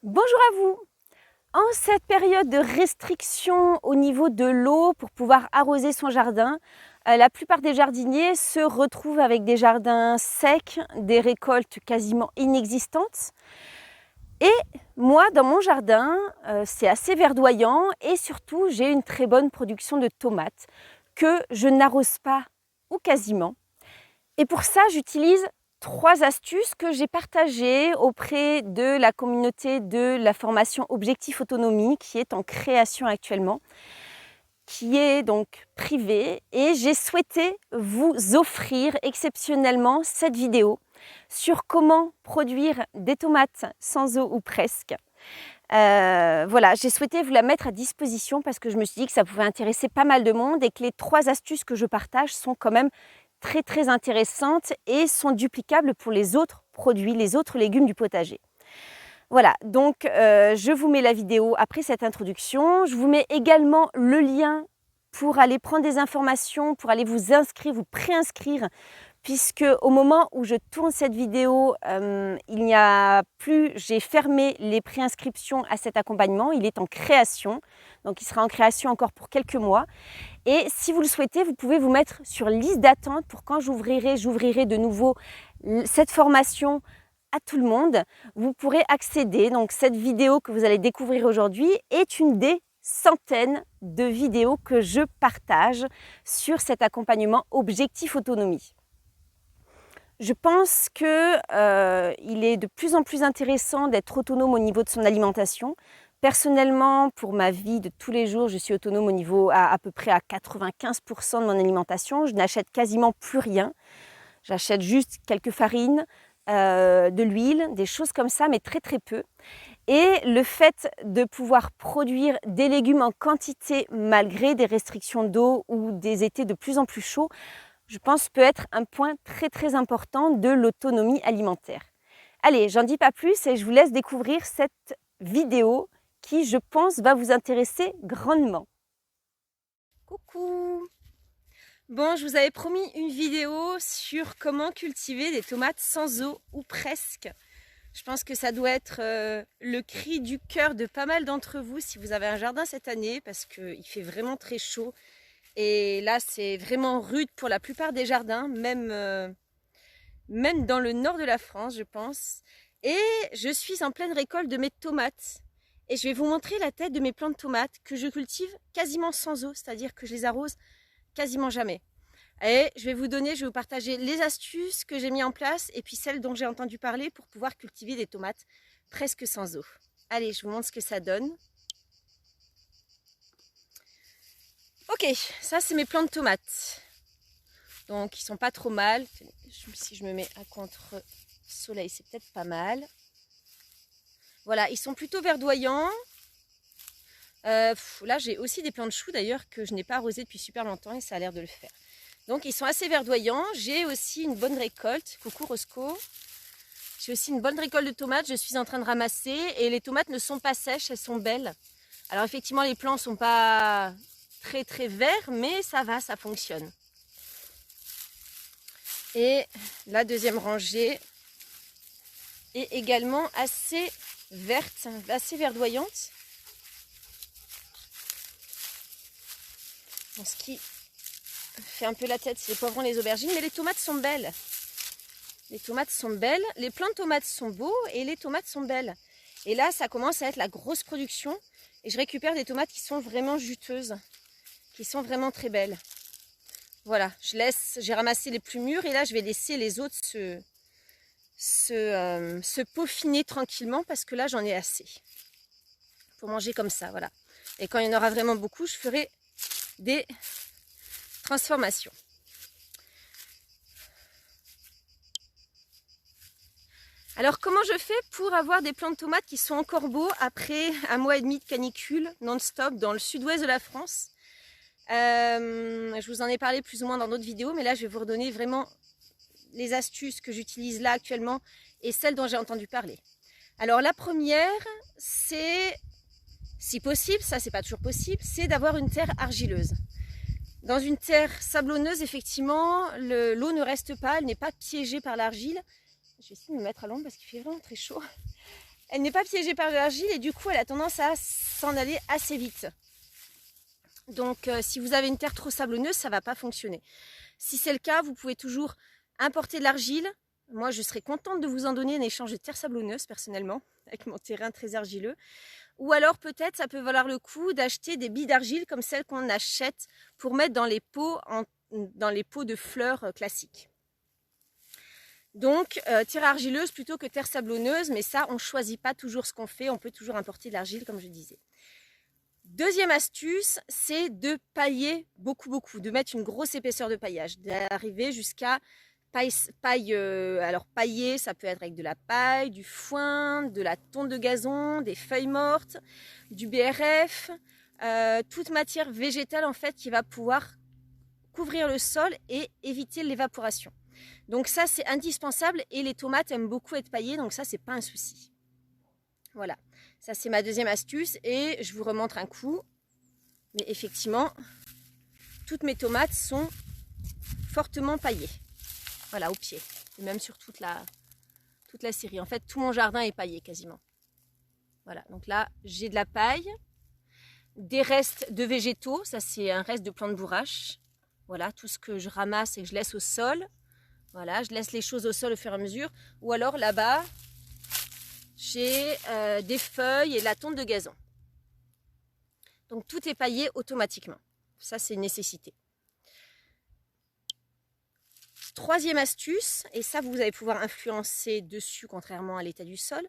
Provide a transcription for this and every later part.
Bonjour à vous! En cette période de restriction au niveau de l'eau pour pouvoir arroser son jardin, la plupart des jardiniers se retrouvent avec des jardins secs, des récoltes quasiment inexistantes. Et moi, dans mon jardin, c'est assez verdoyant et surtout, j'ai une très bonne production de tomates que je n'arrose pas ou quasiment. Et pour ça, j'utilise 3 astuces que j'ai partagées auprès de la communauté de la formation Objectif Autonomie qui est en création actuellement, qui est donc privée, et j'ai souhaité vous offrir exceptionnellement cette vidéo sur comment produire des tomates sans eau ou presque. Voilà, j'ai souhaité vous la mettre à disposition parce que je me suis dit que ça pouvait intéresser pas mal de monde et que les 3 astuces que je partage sont quand même très intéressantes et sont duplicables pour les autres produits, les autres légumes du potager. Voilà, donc je vous mets la vidéo après cette introduction. Je vous mets également le lien pour aller prendre des informations, pour aller vous inscrire, vous préinscrire, puisque au moment où je tourne cette vidéo, il n'y a plus, j'ai fermé les préinscriptions à cet accompagnement, il est en création, donc il sera en création encore pour quelques mois. Et si vous le souhaitez, vous pouvez vous mettre sur liste d'attente pour quand j'ouvrirai de nouveau cette formation à tout le monde. Vous pourrez accéder, donc cette vidéo que vous allez découvrir aujourd'hui est une des centaines de vidéos que je partage sur cet accompagnement Objectif Autonomie. Je pense qu'il est de plus en plus intéressant d'être autonome au niveau de son alimentation. Personnellement, pour ma vie de tous les jours, je suis autonome au niveau à peu près à 95% de mon alimentation. Je n'achète quasiment plus rien. J'achète juste quelques farines, de l'huile, des choses comme ça, mais très peu. Et le fait de pouvoir produire des légumes en quantité malgré des restrictions d'eau ou des étés de plus en plus chauds, je pense peut être un point très important de l'autonomie alimentaire. Allez, j'en dis pas plus et je vous laisse découvrir cette vidéo qui, je pense, va vous intéresser grandement. Coucou! Bon, je vous avais promis une vidéo sur comment cultiver des tomates sans eau ou presque. Je pense que ça doit être le cri du cœur de pas mal d'entre vous si vous avez un jardin cette année, parce qu'il fait vraiment très chaud. Et là, c'est vraiment rude pour la plupart des jardins, même dans le nord de la France, je pense. Et je suis en pleine récolte de mes tomates. Et je vais vous montrer la tête de mes plants de tomates que je cultive quasiment sans eau, c'est-à-dire que je les arrose quasiment jamais. Et je vais vous partager les astuces que j'ai mis en place et puis celles dont j'ai entendu parler pour pouvoir cultiver des tomates presque sans eau. Allez, je vous montre ce que ça donne. Ok, ça c'est mes plants de tomates. Donc ils sont pas trop mal. Si je me mets à contre-soleil, c'est peut-être pas mal. Voilà, ils sont plutôt verdoyants. Là j'ai aussi des plants de choux d'ailleurs que je n'ai pas arrosés depuis super longtemps et ça a l'air de le faire. Donc ils sont assez verdoyants. J'ai aussi une bonne récolte. Coucou Roscoe. J'ai aussi une bonne récolte de tomates. Je suis en train de ramasser et les tomates ne sont pas sèches, elles sont belles. Alors effectivement les plants ne sont pas très verts, mais ça va, ça fonctionne. Et la deuxième rangée est également assez verte, assez verdoyante. Bon, ce qui fait un peu la tête, c'est les poivrons, les aubergines, mais les tomates sont belles. Les tomates sont belles, les plants de tomates sont beaux et les tomates sont belles. Et là, ça commence à être la grosse production et je récupère des tomates qui sont vraiment juteuses, qui sont vraiment très belles. Voilà, j'ai ramassé les plus mûres et là, je vais laisser les autres se peaufiner tranquillement parce que là, j'en ai assez pour manger comme ça, voilà. Et quand il y en aura vraiment beaucoup, je ferai des transformations. Alors comment je fais pour avoir des plants de tomates qui sont encore beaux après un mois et demi de canicule non-stop dans le sud-ouest de la France? Je vous en ai parlé plus ou moins dans d'autres vidéos, mais là je vais vous redonner vraiment les astuces que j'utilise là actuellement et celles dont j'ai entendu parler. Alors la première, c'est, si possible, ça c'est pas toujours possible, c'est d'avoir une terre argileuse. Dans une terre sablonneuse, effectivement, l'eau ne reste pas, elle n'est pas piégée par l'argile. Je vais essayer de me mettre à l'ombre parce qu'il fait vraiment très chaud. elle n'est pas piégée par l'argile et du coup elle a tendance à s'en aller assez vite. Donc si vous avez une terre trop sablonneuse, ça ne va pas fonctionner. Si c'est le cas, vous pouvez toujours importer de l'argile. Moi, je serais contente de vous en donner en échange de terre sablonneuse, personnellement, avec mon terrain très argileux. Ou alors, peut-être, ça peut valoir le coup d'acheter des billes d'argile comme celles qu'on achète pour mettre dans les pots, dans les pots de fleurs classiques. Donc, terre argileuse plutôt que terre sablonneuse, mais ça, on ne choisit pas toujours ce qu'on fait. On peut toujours importer de l'argile, comme je disais. Deuxième astuce, c'est de pailler beaucoup, de mettre une grosse épaisseur de paillage, d'arriver jusqu'à alors pailler, ça peut être avec de la paille, du foin, de la tonte de gazon, des feuilles mortes, du BRF, toute matière végétale en fait qui va pouvoir couvrir le sol et éviter l'évaporation. Donc ça c'est indispensable et les tomates aiment beaucoup être paillées, donc ça c'est pas un souci. Voilà, ça c'est ma deuxième astuce et je vous remontre un coup. Mais effectivement, toutes mes tomates sont fortement paillées. Voilà, au pied. Et même sur toute la série. En fait, tout mon jardin est paillé quasiment. Voilà, donc là, j'ai de la paille. Des restes de végétaux. Ça, c'est un reste de plants de bourrache. Voilà, tout ce que je ramasse et que je laisse au sol. Voilà, je laisse les choses au sol au fur et à mesure. Ou alors, là-bas, j'ai des feuilles et de la tonte de gazon. Donc, tout est paillé automatiquement. Ça, c'est une nécessité. Troisième astuce, et ça vous allez pouvoir influencer dessus contrairement à l'état du sol,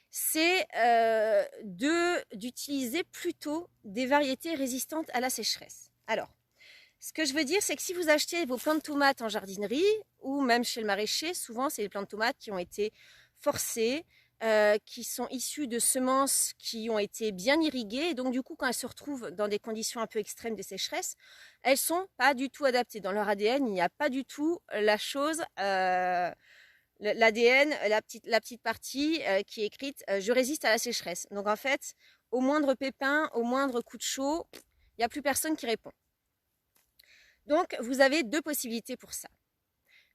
c'est d'utiliser plutôt des variétés résistantes à la sécheresse. Alors, ce que je veux dire, c'est que si vous achetez vos plants de tomates en jardinerie ou même chez le maraîcher, souvent c'est les plants de tomates qui ont été forcés, qui sont issus de semences qui ont été bien irriguées. Et donc du coup, quand elles se retrouvent dans des conditions un peu extrêmes de sécheresse, elles sont pas du tout adaptées. Dans leur ADN, il n'y a pas du tout la chose, l'ADN, la petite partie qui est écrite « Je résiste à la sécheresse ». Donc en fait, au moindre pépin, au moindre coup de chaud, il n'y a plus personne qui répond. Donc vous avez deux possibilités pour ça.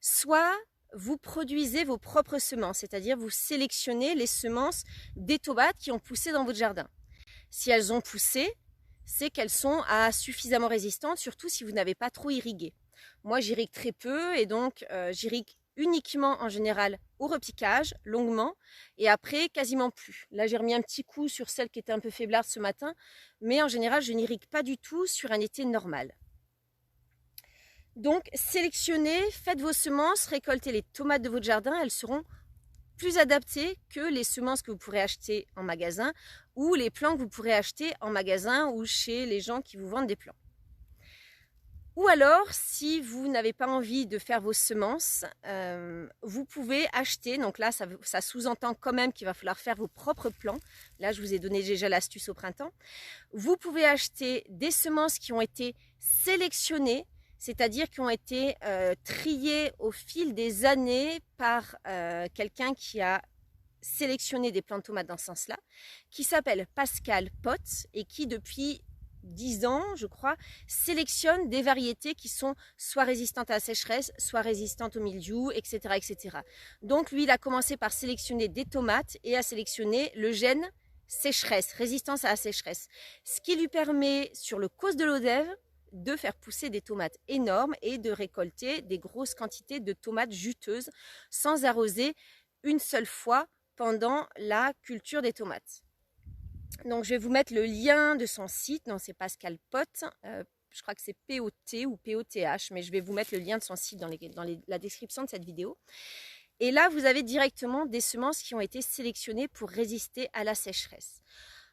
Soit vous produisez vos propres semences, c'est-à-dire vous sélectionnez les semences des tomates qui ont poussé dans votre jardin. Si elles ont poussé, c'est qu'elles sont suffisamment résistantes, surtout si vous n'avez pas trop irrigué. Moi, j'irrigue très peu et donc j'irrigue uniquement en général au repiquage, longuement, et après quasiment plus. Là, j'ai remis un petit coup sur celle qui était un peu faiblarde ce matin, mais en général, je n'irrigue pas du tout sur un été normal. Donc, sélectionnez, faites vos semences, récoltez les tomates de votre jardin, elles seront plus adaptées que les semences que vous pourrez acheter en magasin ou les plants que vous pourrez acheter en magasin ou chez les gens qui vous vendent des plants. Ou alors, si vous n'avez pas envie de faire vos semences, vous pouvez acheter, donc là ça sous-entend quand même qu'il va falloir faire vos propres plants. Là, je vous ai donné déjà l'astuce au printemps. Vous pouvez acheter des semences qui ont été sélectionnées, c'est-à-dire qui ont été triées au fil des années par quelqu'un qui a sélectionné des plants de tomates dans ce sens-là, qui s'appelle Pascal Pot et qui depuis 10 ans, je crois, sélectionne des variétés qui sont soit résistantes à la sécheresse, soit résistantes au mildiou, etc., etc. Donc lui, il a commencé par sélectionner des tomates et a sélectionné le gène sécheresse, résistance à la sécheresse, ce qui lui permet, sur le cause de l'Odève, de faire pousser des tomates énormes et de récolter des grosses quantités de tomates juteuses sans arroser une seule fois pendant la culture des tomates. Donc je vais vous mettre le lien de son site, non c'est Pascal Pot, je crois que c'est POT ou POTH, mais je vais vous mettre le lien de son site dans la description de cette vidéo. Et là vous avez directement des semences qui ont été sélectionnées pour résister à la sécheresse.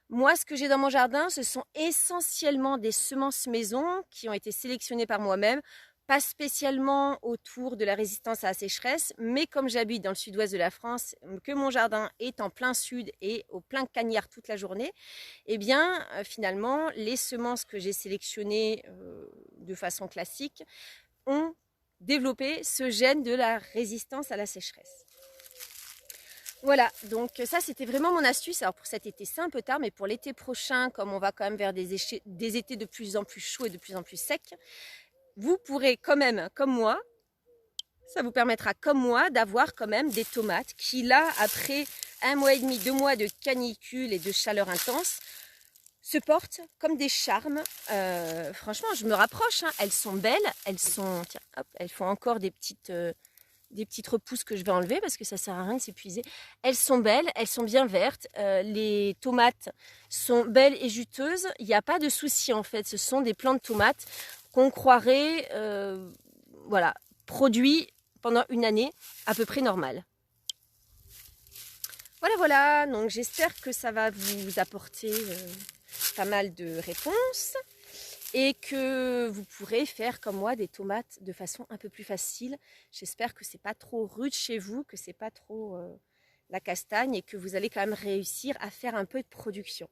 Moi, ce que j'ai dans mon jardin, ce sont essentiellement des semences maison qui ont été sélectionnées par moi-même, pas spécialement autour de la résistance à la sécheresse, mais comme j'habite dans le sud-ouest de la France, que mon jardin est en plein sud et au plein cagnard toute la journée, eh bien, finalement, les semences que j'ai sélectionnées de façon classique ont développé ce gène de la résistance à la sécheresse. Voilà, donc ça c'était vraiment mon astuce. Alors pour cet été c'est un peu tard, mais pour l'été prochain, comme on va quand même vers des étés de plus en plus chauds et de plus en plus secs, vous pourrez quand même, comme moi, Ça vous permettra, comme moi, d'avoir quand même des tomates qui, là, après 1 mois et demi, 2 mois de canicule et de chaleur intense, se portent comme des charmes. Franchement, je me rapproche, hein. Elles sont belles, elles sont, tiens, hop, elles font encore des petites repousses que je vais enlever parce que ça sert à rien de s'épuiser. Elles sont belles, elles sont bien vertes. Les tomates sont belles et juteuses. Il n'y a pas de souci en fait. Ce sont des plants de tomates qu'on croirait, voilà, produits pendant une année à peu près normale. Voilà. Donc j'espère que ça va vous apporter pas mal de réponses et que vous pourrez faire comme moi des tomates de façon un peu plus facile. J'espère que c'est pas trop rude chez vous, que c'est pas trop la castagne et que vous allez quand même réussir à faire un peu de production.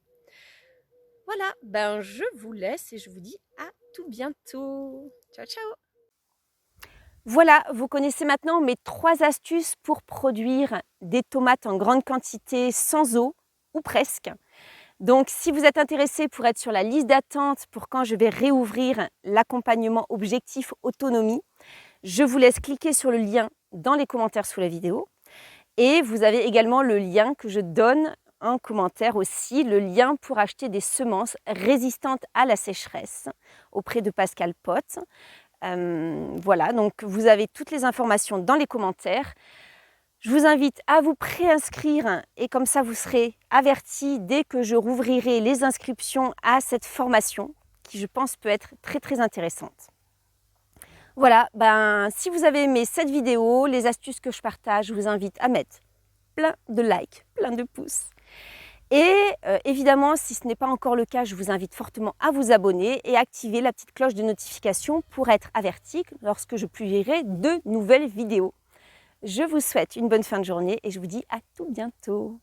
Voilà, ben je vous laisse et je vous dis à tout bientôt. Ciao, ciao. Voilà, vous connaissez maintenant mes 3 astuces pour produire des tomates en grande quantité sans eau, ou presque. Donc, si vous êtes intéressé pour être sur la liste d'attente pour quand je vais réouvrir l'accompagnement Objectif Autonomie, je vous laisse cliquer sur le lien dans les commentaires sous la vidéo. Et vous avez également le lien que je donne en commentaire aussi, le lien pour acheter des semences résistantes à la sécheresse auprès de Pascal Pot. Voilà, donc vous avez toutes les informations dans les commentaires. Je vous invite à vous préinscrire et comme ça vous serez avertis dès que je rouvrirai les inscriptions à cette formation qui je pense peut être très intéressante. Voilà, ben, si vous avez aimé cette vidéo, les astuces que je partage, je vous invite à mettre plein de likes, plein de pouces. Et évidemment, si ce n'est pas encore le cas, je vous invite fortement à vous abonner et activer la petite cloche de notification pour être averti lorsque je publierai de nouvelles vidéos. Je vous souhaite une bonne fin de journée et je vous dis à tout bientôt.